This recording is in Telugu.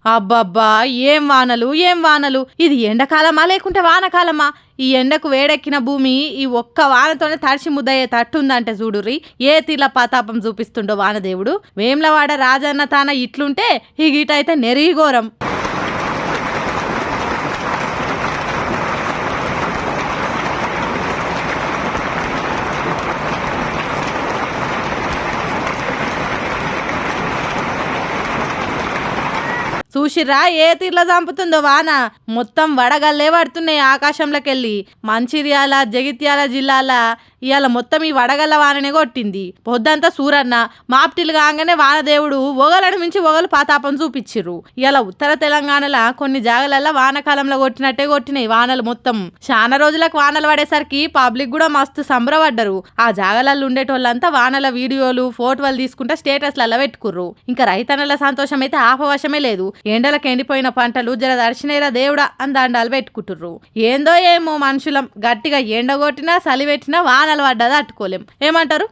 అబ్బబ్బా ఏం వానలు ఏం వానలు. ఇది ఎండాకాలమా లేకుంటే వానకాలమా? ఈ ఎండకు వేడెక్కిన భూమి ఈ ఒక్క వానతోనే తడిసి ముద్దయ్యే తట్టుందంటే చూడుర్రి ఏ తీర్ల పాతాపం చూపిస్తుండో వానదేవుడు. వేమ్లవాడ రాజన్న తాన ఇట్లుంటే ఈ గీటైతే నెరిఘోరం. చూసిర్రా ఏ తీర్లో చంపుతుందో వాన. మొత్తం వడగల్లే పడుతున్నాయి ఆకాశంలోకెళ్ళి. మంచిర్యాల జగిత్యాల జిల్లాల ఇవాళ మొత్తం ఈ వడగల్ల వాననే కొట్టింది. పొద్దంతా సూరన్న మాప్టిలు కాగానే వానదేవుడు ఒగలను మించి ఒగలు పాతాపం చూపించిర్రు. ఇవాళ ఉత్తర తెలంగాణలో కొన్ని జాగలల్లో వానకాలంలో కొట్టినట్టే కొట్టినాయి వానలు మొత్తం. చాలా రోజులకు వానలు పడేసరికి పబ్లిక్ కూడా మస్తు సంబరపడ్డరు. ఆ జాగలలో ఉండేటోళ్ళంతా వానల వీడియోలు ఫోటోలు తీసుకుంటే స్టేటస్లలో పెట్టుకుర్రు. ఇంకా రైతన్నల సంతోషం అయితే ఆపవశమే లేదు. ఎండలకు ఎండిపోయిన పంటలు జర దర్శనేరా దేవుడా అని దండాలు పెట్టుకుంటుర్రు. ఏందో ఏమో మనుషులం, గట్టిగా ఎండగొట్టినా చలి పెట్టినా వానలు పడ్డదా అట్టుకోలేం. ఏమంటారు?